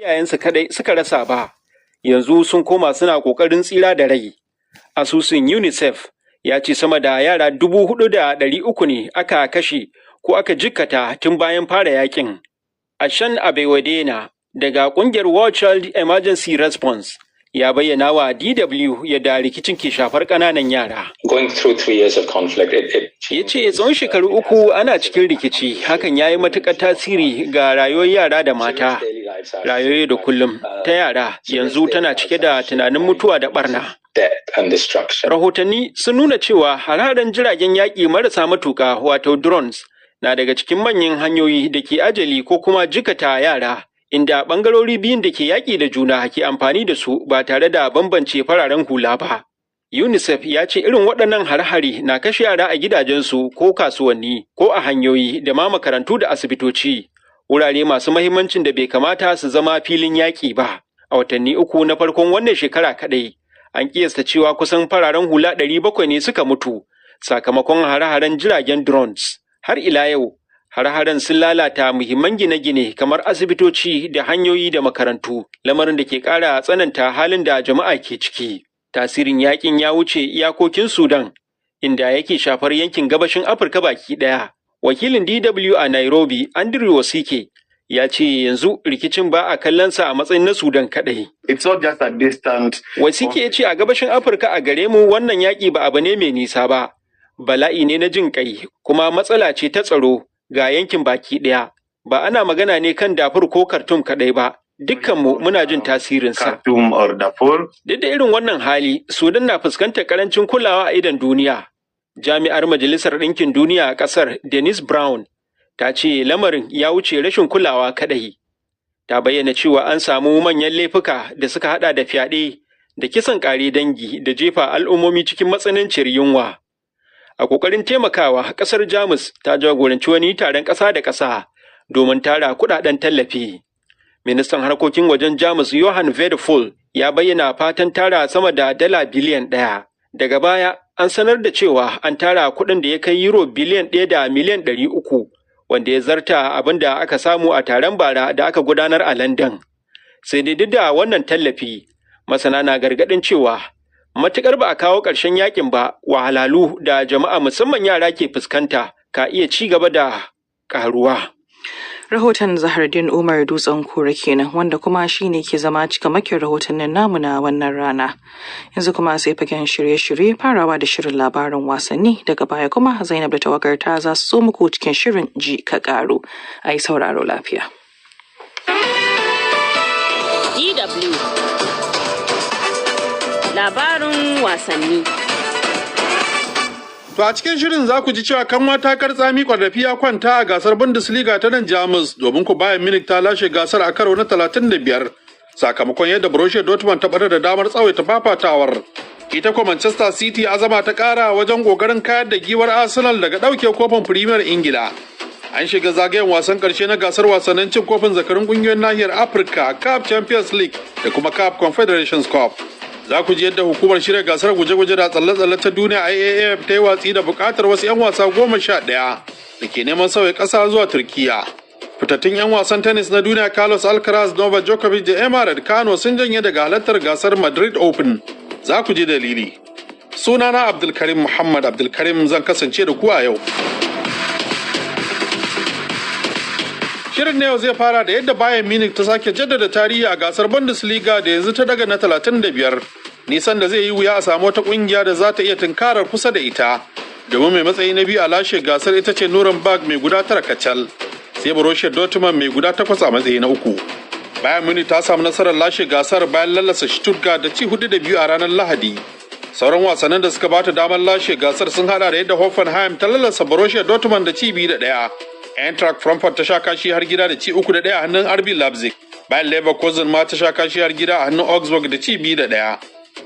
iyayensu kadai suka rasa ba, yanzu sun koma suna ƙoƙarin tsira da rai. Asusun UNICEF ya ce sama da yara 4,300 ne aka kashe ko aka jikkata tun bayan fara yakin. Ashan Abewadena daga ƙungiyar World Child Emergency Response ya bayyana wa DW yadda rikicin ke shafar ƙananan yara. Ya ce tsawon shekaru 3 ana cikin rikici, hakan ya yi matuƙar tasiri ga rayuwar yara da mata. Rayuwar da kullum ta yara yanzu tana cike da tunanin mutuwa da ɓarna. Rahotanni sun nuna cewa hare-haren jiragen yaƙi marasa matuƙa wato drones na daga cikin manyan hanyoyi da ke ajali ko kuma jikata yara, inda ɓangarori biyun da ke yaƙi da juna ke amfani da su ba tare da bambance fararen hula ba. UNICEF ya ce irin waɗannan hare-hare na kashe yara a gidajensu ko kasuwanni ko a hanyoyi da ma makarantu da asibitoci, wurare masu mahimmancin da bai kamata su zama filin yaƙi ba. A watanni 3 na farkon wannan shekara kaɗai, an kiyasta cewa kusan fararen hula 700 ne suka mutu sakamakon hare-haren jiragen drones. Har ila yau, hare-haren sun lalata muhimman gine-gine kamar asibitoci da hanyoyi da makarantu, lamarin da ke ƙara tsananta halin da jama'a ke ciki. Tasirin yakin ya wuce iyakokin Sudan, inda yake shafar yankin gabashin Afirka baki ɗaya. Wakilin DW a Nairobi, Andrew Wasike, ya ce yanzu rikicin ba a kallonsa a matsayin na Sudan kaɗai. It's not just a distant. Wasike ya ce a gabashin Afirka a gare mu wannan yaƙi ba abu ne mai nisa ba. Bala'i ne na jin ƙai, kuma matsala ce ta tsaro ga yankin baki ɗaya. Ba ana magana ne kan Darfur ko Khartoum kaɗai ba. Dukkanmu muna jin tasirinsa. Duk da irin wannan hali, Sudan na fuskantar karancin kulawa a idon duniya. Jami'ar Majalisar Ɗinkin Duniya a ƙasar, Denise Brown, ta ce lamarin ya wuce rashin kulawa kaɗai. Ta bayyana cewa an samu manyan laifuka da suka haɗa da fyaɗe, da kisan ƙare dangi, da jefa al'ummomi cikin matsananciyar yunwa. A ƙoƙarin taimakawa, ƙasar Jamus ta jagoranci wani taron ƙasa da ƙasa domin tara kuɗaɗen tallafi. Ministan harkokin wajen Jamus Johann Vedeful ya bayyana fatan tara sama da dala biliyan 1. Daga baya an sanar da cewa an tara kuɗin da ya kai euro biliyan 1 da miliyan 300, wanda ya zarta abin da aka samu a taron bara da aka gudanar a London. Sai dai duk da wannan tallafi, masana na gargaɗin cewa matuƙar ba a kawo ƙarshen yakin ba, wahalalu da jama'a musamman yara ke fuskanta ka iya ci gaba da ƙaruwa. Rahoton Zahardin Umar Dutsen Kura kenan, wanda kuma shine ke zama cikamakin rahotannin namu na wannan rana. Yanzu kuma sai fagen shirye-shirye, farawa da shirin labarin wasanni, daga baya kuma Zainab da tawagarta za su so muku cikin shirin ji ka ƙaru. A yi sauraro lafiya. DW Labarin wasanni. To a cikin shirin za ku ji cewa kanwa ta kartsami kwardafi ya kwanta a gasar Bundesliga ta nan Jamus, domin ku Bayern Munich ta lashe gasar a karo na 35 sakamakon yadda Borussia Dortmund ta bada da damar tsawaita fafatawar. Ita kuma Manchester City azama ta kara wajen kokarin kayar da giwar Arsenal daga dauke kofin Premier Ingila. An shiga zagayen wasan karshe na gasar wasannin cin kofin zakarun kungiyoyin nahiyar Afirka, CAF Champions League da kuma CAF Confederations Cup. Za ku ji yadda hukumar shirya gasar guje-guje da tsalle-tsalle ta duniya IAAF ta yi watsi da bukatar wasu 'yan wasa 11 da ke neman sauya ƙasa zuwa Turkiya. Fitattun 'yan wasan tennis na duniya Carlos Alcaraz, Novak Djokovic da Emma Raducanu sun janye daga halartar gasar Madrid Open. Za ku ji dalili. Sunana Abdulkarim Muhammad Abdulkarim, zan kasance da ku a yau. Shirin na yau zai fara da yadda Bayern Munich ta sake jaddada tarihi a gasar Bundesliga da yanzu ta daga na 35. Nisan da zai yi wuya a samu wata kungiya da za ta iya tunkarar kusa da ita. Domin mai matsayi na biyu a lashe gasar ita ce Nuremberg mai guda 9 kacal. Sai Borussia Dortmund mai guda 8 a matsayi na 3. Bayern Munich ta samu nasarar lashe gasar bayan lallasa Stuttgart da ci 4-2 a ranar Lahadi. Sauran wasannin da suka bata damar lashe gasar sun hada da yadda Hoffenheim ta lallasa Borussia Dortmund da ci 2-1. Eintracht Frankfurt ta sha kashi har gida da ci 3-1 a hannun RB Leipzig. Bayan Leverkusen ma ta sha kashi har gida a hannun Augsburg da ci 2-1.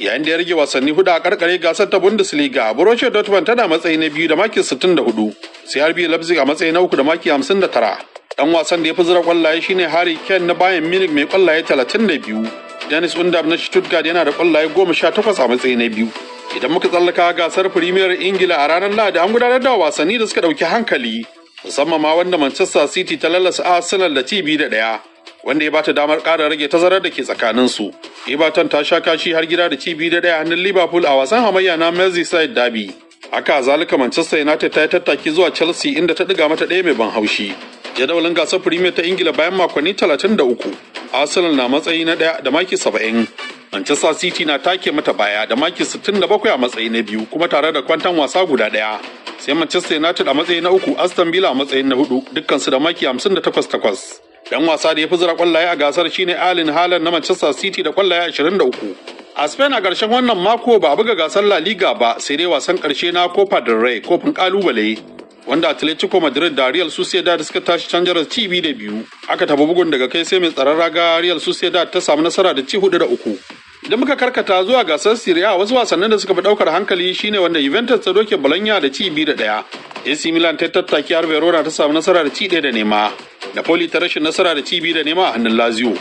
Yayin da ya rage wasanni 4 a karkare gasar ta Bundesliga, Borussia Dortmund tana matsayi na 2 da maki 64, sai RB Leipzig a matsayi na 3 da maki 59. Dan wasan da ya fi zira kwallaye shine Harry Kane na Bayern Munich mai kwallaye 32. Dennis Undav na Stuttgart yana da kwallaye 18 a matsayi na 2. Idan muka tsallaka gasar Premier Ingila a ranar Lahadi, an gudanar da wasanni da suka dauki hankali, musamman ma wanda Manchester City ta lallasa Arsenal da ci 2-1. wanda ya bata damar ƙara rage tazarar da ke tsakaninsu. Everton ta sha kashi har gida da ci 2-1 hannun Liverpool a wasan hamayya na Merseyside Derby. Haka zalika Manchester United ta yi tattaki zuwa Chelsea inda ta ɗiga mata ɗaya mai ban haushi. Jadawalin gasar Premier ta Ingila bayan makonni 33, Arsenal na matsayi na ɗaya da maki 70. Manchester City na take mata baya da maki 67 a matsayi na biyu kuma tare da kwantan wasa guda ɗaya. Sai Manchester United a matsayi na uku, Aston Villa a matsayin na hudu, dukkansu da maki 58. Dan wasa da ya fi zira kwallaye a gasar shine Erling Haaland na Manchester City da kwallaye 23. A Spain a ƙarshen wannan mako ba a buga gasar La Liga ba sai dai wasan ƙarshe na Copa del Rey kofin ƙalubale wanda Atletico Madrid da Real Sociedad suka tashi can jaras ci 2-2. Aka taɓa bugun daga kai sai mai tsaron raga Real Sociedad ta samu nasara da ci 4-3. Idan muka karkata zuwa gasar Serie A wasu wasannin da suka fi ɗaukar hankali shine wanda Juventus ta doke Bologna da ci 2-1. AC Milan ta tattaki har Verona ta samu nasara da ci 1-0. Napoli ta rashin nasara da ci 2-0 a hannun Lazio.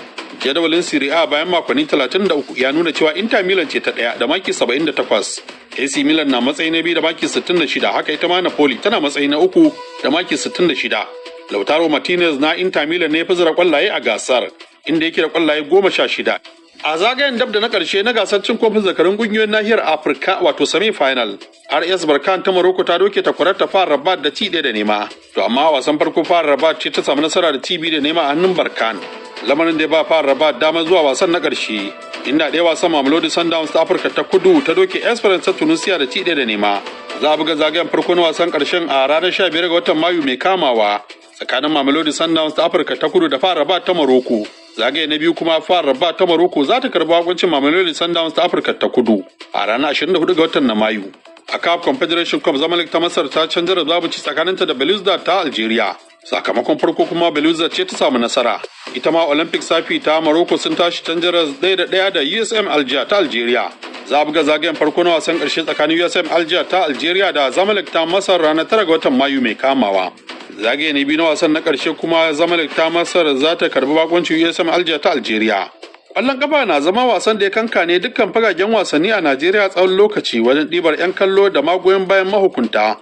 Jadawalin Serie A bayan makonni 33 ya nuna cewa Inter Milan ce ta ɗaya da maki 78. AC Milan na matsayi na biyu da maki 66, haka ita ma Napoli tana matsayi na uku da maki 66. Lautaro Martinez na Inter Milan ne ya fi zira kwallaye a gasar, inda yake da kwallaye 16. A zagayen dab da na ƙarshe na gasar cin kofin zakarun ƙungiyoyin nahiyar Afirka wato semi-final, RS Berkane ta Morocco ta doke takwarar ta FAR Rabat da ci 1-0. To amma wasan farko FAR Rabat ce ta samu nasara da ci 2-0 a hannun Berkane. Lamarin da ba FAR Rabat dama zuwa wasan na ƙarshe, inda ɗaya wasan Mamelodi Sundowns ta Afirka ta Kudu ta doke Esperance ta Tunisia da ci 1-0. Za a buga zagayen farko na wasan ƙarshen a ranar 15 ga watan Mayu mai kamawa tsakanin Mamelodi Sundowns ta Afirka ta Kudu da FAR Rabat ta Morocco. Zagaye na biyu kuma FAR Rabat ta Morocco za ta karɓi hakuncin Mamelodi Sundowns ta Afirka ta Kudu a ranar 24 ga watan na Mayu. A CAF Confederation Cup Zamalek ta Masar ta canza da zabuci tsakaninta da Belouizdad ta Algeria. Sakamakon farko kuma Belouizdad ce ta samu nasara. Ita ma Olympic Safi ta Morocco sun tashi canjaras 1-1 da USM Alger ta Algeria. Za a buga zagayen farko na wasan ƙarshe tsakanin USM Alger ta Algeria da Zamalek ta Masar ranar 9 ga watan Mayu mai kamawa. Zagaye ne biyu na wasan na ƙarshe kuma Zamalek ta Masar za ta karbi bakoncin USM Alger ta Algeria. Ƙwallon ƙafa na zama wasan da ya kankane dukkan fagagen wasanni a Najeriya tsawon lokaci wajen ɗibar 'yan kallo da magoyan bayan mahukunta.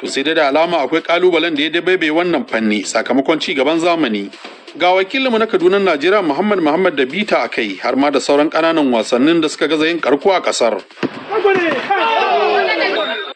To sai dai da alama akwai ƙalubalen da ya dabaibe wannan fanni sakamakon ci gaban zamani. Ga wakilinmu na Kaduna Najeriya Muhammad da bita a kai har ma da sauran ƙananan wasannin da suka gaza yin karko a ƙasar.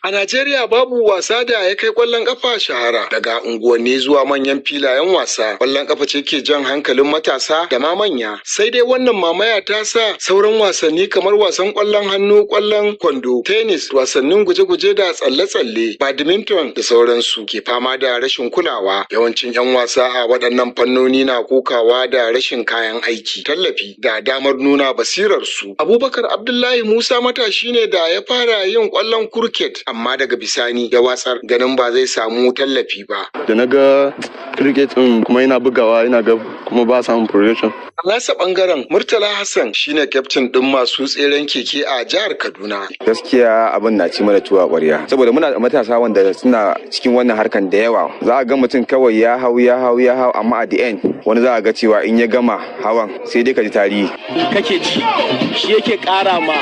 A Najeriya babu wasa da ya kai ƙwallon ƙafa shahara, daga unguwanni zuwa manyan filayen wasa. Ƙwallon ƙafa ce ke jan hankalin matasa da ma manya. Sai dai wannan mamaya ta sa sauran wasanni kamar wasan ƙwallon hannu, ƙwallon kwando, tennis, wasannin guje-guje da tsalle-tsalle, badminton da sauransu ke fama da rashin kulawa. Yawancin 'yan wasa a waɗannan fannoni na kokawa da rashin kayan aiki, tallafi da damar nuna basirarsu. Abubakar Abdullahi Musa matashi ne da ya fara yin ƙwallon kurket, amma daga bisani ya watsar ganin ba zai samu tallafi ba. Da na ga cricket din kuma yana bugawa, ina ga kuma ba samun progression. A nasa bangaren Murtala Hassan shine kyaftin din masu tseren keke a jihar Kaduna. Gaskiya abin na ci mana tuwa ƙwarya, saboda muna da matasa wanda suna cikin wannan harkan da yawa. Za a ga mutum kawai ya hau amma a the end wani za a ga cewa in ya gama hawan sai dai ka ji tarihi. Kake ji shi yake ƙara ma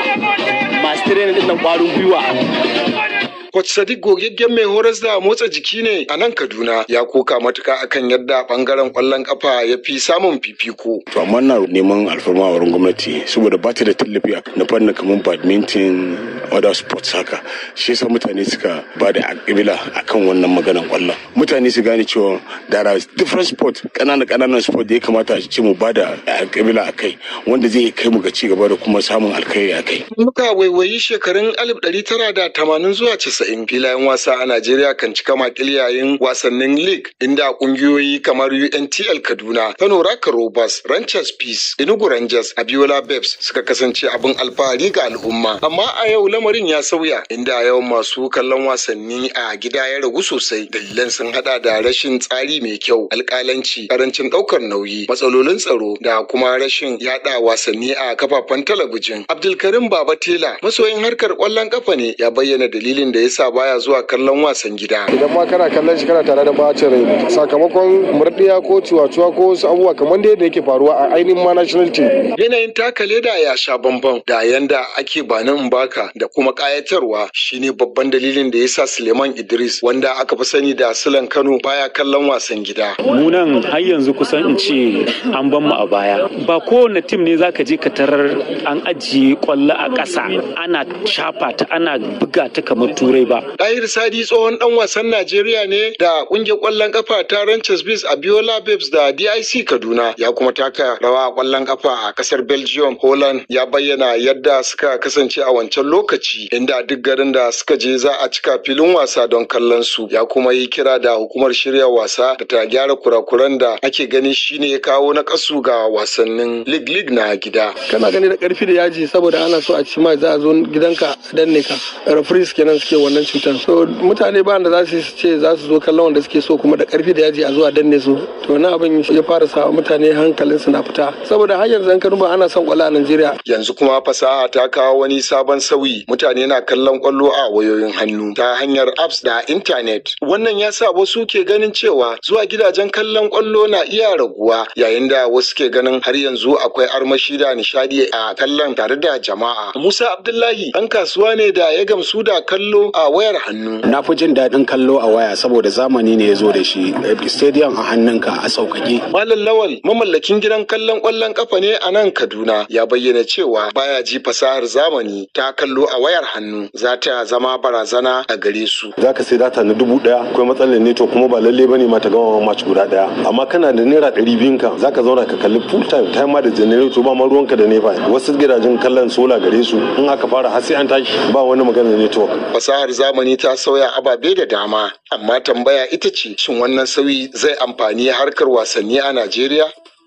masu tirenin din nan ƙwarin gwiwa. Coach Sadiq gogaggen mai horas da motsa jiki ne a nan Kaduna, ya koka matuka akan yadda bangaren kwallon kafa ya fi samun fifiko. To amma na neman alfarma a wurin gwamnati saboda ba ta da tallafi na fannin kamar badminton, other sports haka. Shi yasa mutane suka ba da akibila akan wannan maganan kwallon. Mutane su gane cewa there are different sport, ƙananan sport da ya kamata a ce mu ba da akibila akai, wanda zai kai mu ga ci gaba da kuma samun alkhairi akai. Muka waiwayi shekarun 1980 zuwa 90 filayen wasa a Najeriya kan cika makil yayin wasannin league, inda kungiyoyi kamar UNTL Kaduna, Kano Raka Rovers, Ranchers Peace, Enugu Rangers, Abiola Babes suka kasance abin alfahari ga al'umma. Amma a yau lamarin ya sauya, inda yawan masu kallon wasanni a gida ya ragu sosai. Dalilan sun hada da rashin tsari mai kyau, alƙalanci, karancin ɗaukar nauyi, matsalolin tsaro da kuma rashin yada wasanni a kafafen talabijin. Abdulkarim Baba Tela, masoyin harkar ƙwallon kafa ne, ya bayyana dalilin da yasa baya zuwa kallon wasan gida. Idan ma kana kallon shi kana tare da bacin rai sakamakon murdiya ko ciwaciwa ko wasu abubuwa kamar da yake faruwa a ainihin ma national team. Yanayin taka leda ya sha bambam da yanda ake banin baka da kuma kayatarwa shine babban dalilin da yasa Suleiman Idris wanda aka fi sani da Sulan Kano baya kallon wasan gida. Mu nan har yanzu kusan in ce an ban mu a baya. Ba kowane tim ne zaka je ka tarar an ajiye kwallo a ƙasa ana shafa ta ana buga ta kamar turai ba. Tahir Sadi tsohon dan wasan Najeriya ne da kungiyar kwallon kafa ta Ranches Bees Abiola Babes da DIC Kaduna ya kuma taka rawa a kwallon kafa a kasar Belgium, Holland ya bayyana yadda suka kasance a wancan lokaci inda duk garin da suka je za a cika filin wasa don kallon su. Ya kuma yi kira da hukumar shirya wasa da ta gyara kurakuran da ake gani shine ya kawo na kasu ga wasannin league na gida. Kana gani da karfi da yaji saboda ana so a ci ma za a zo gidanka a danne ka. Referees kenan suke wannan cutar. So mutane ba da za su ce za su zo kallon wanda suke so kuma da karfi da yaji a zo a danne su. To wannan abin ya fara sa mutane hankalin su na fita. Saboda har yanzu an karuba ana son kwallo a Najeriya. Yanzu kuma fasaha ta kawo wani sabon sauyi. Mutane na kallon kwallo a wayoyin hannu ta hanyar apps da internet. Wannan ya sa wasu ke ganin cewa zuwa gidajen kallon kwallo na iya raguwa yayin da wasu ke ganin har yanzu akwai armashi da nishadi a kallon tare da jama'a. Musa Abdullahi ɗan kasuwa ne da ya gamsu da kallo a wayar hannu. Na fi jin daɗin kallo a waya saboda zamani ne ya zo da shi. Stadium a hannunka a sauƙaƙe. Malam Lawal mamallakin gidan kallon ƙwallon ƙafa ne a nan Kaduna ya bayyana cewa baya ji fasahar zamani ta kallo a wayar hannu za ta zama barazana a gare su. Za ka sai data na 1000 akwai matsalar neto kuma ba lalle bane ma ta gama match guda ɗaya. Amma kana da naira 200 ka za ka zauna ka kalli full time ma da generator ba ma ruwanka da nefa. Wasu gidajen kallon sola gare su in aka fara har sai an tashi ba wani maganar network. Fasahar zamani ta sauya ababe da dama amma tambaya ita ce shin wannan sauyi zai amfani harkar wasanni a Najeriya?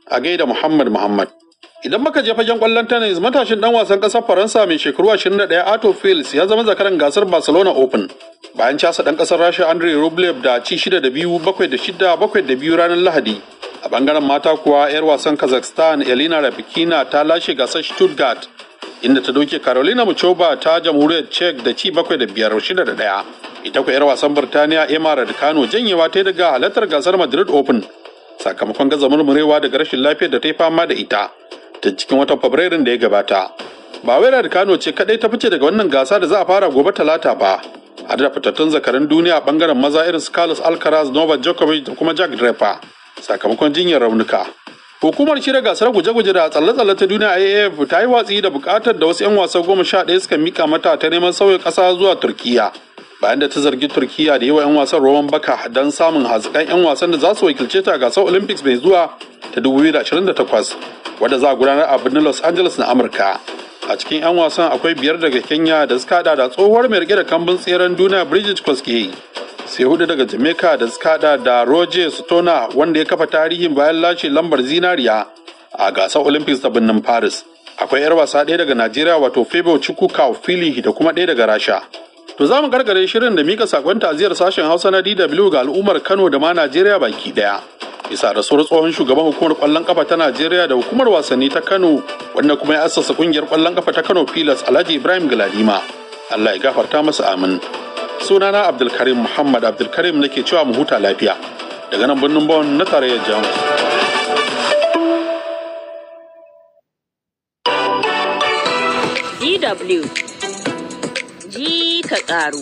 A gaida Muhammad. Idan muka je fagen kwallon tennis matashin dan wasan kasar Faransa mai shekaru 21 Arthur Fils ya zama zakaran gasar Barcelona Open bayan casa dan kasar Rasha Andrei Rublev da ci 6-2, 7-6, 7-2 ranar Lahadi. A bangaren mata kuwa yar wasan Kazakhstan Elena Rybakina ta lashe gasar Stuttgart inda ta doke Carolina Muchova ta jamhuriyar Czech da ci 7-5, 6-1. Ita kuwa yar wasan Birtaniya Emma Raducanu janyewa ta daga halartar gasar Madrid Open sakamakon gaza murmurewa daga rashin lafiyar da ta yi fama da ita ta cikin watan Fabrairun da ya gabata. Ba wai Raducanu ce kadai ta fice daga wannan gasa da za a fara gobe Talata ba. A da fitattun zakaran duniya a bangaren maza irin Carlos Alcaraz, Novak Djokovic da kuma Jack Draper sakamakon jinyar raunuka. Hukumar shirya gasar guje-guje da tsalle-tsalle ta duniya IAAF ta yi watsi da bukatar da wasu 'yan wasa 11 suka mika mata ta neman sauya ƙasa zuwa Turkiya. Bayan da ta zargi Turkiya da yi wa 'yan wasan roman baka don samun hazikan 'yan wasan da za su wakilce ta gasar Olympics mai zuwa ta 2028 wadda za a gudanar a birnin Los Angeles na Amurka. A cikin 'yan wasan akwai 5 daga Kenya da suka hada da tsohuwar mai rike da kambun tseren duniya Bridget Kosgei, sai 4 daga Jamaica da suka hada da Roger Stona wanda ya kafa tarihin bayan lashe lambar zinariya a gasar Olympics ta birnin Paris. Akwai 'yar wasa 1 daga Najeriya wato Favour Chukwuka Fili da kuma 1 daga Rasha. To za mu gargare shirin da mika sakon ta'aziyar sashen Hausa na DW ga al'ummar Kano da ma Najeriya baki daya. Bisa rasuwar tsohon shugaban hukumar kwallon kafa ta Najeriya da hukumar wasanni ta Kano wanda kuma ya assasa kungiyar kwallon kafa ta Kano Pilas Alhaji Ibrahim Galadima. Allah ya gafarta masa amin. Sunana Abdulkarim Muhammad Abdulkarim nake cewa mu huta lafiya. Daga nan birnin Bon na tarayyar Jamus. DW ji ka ƙaru.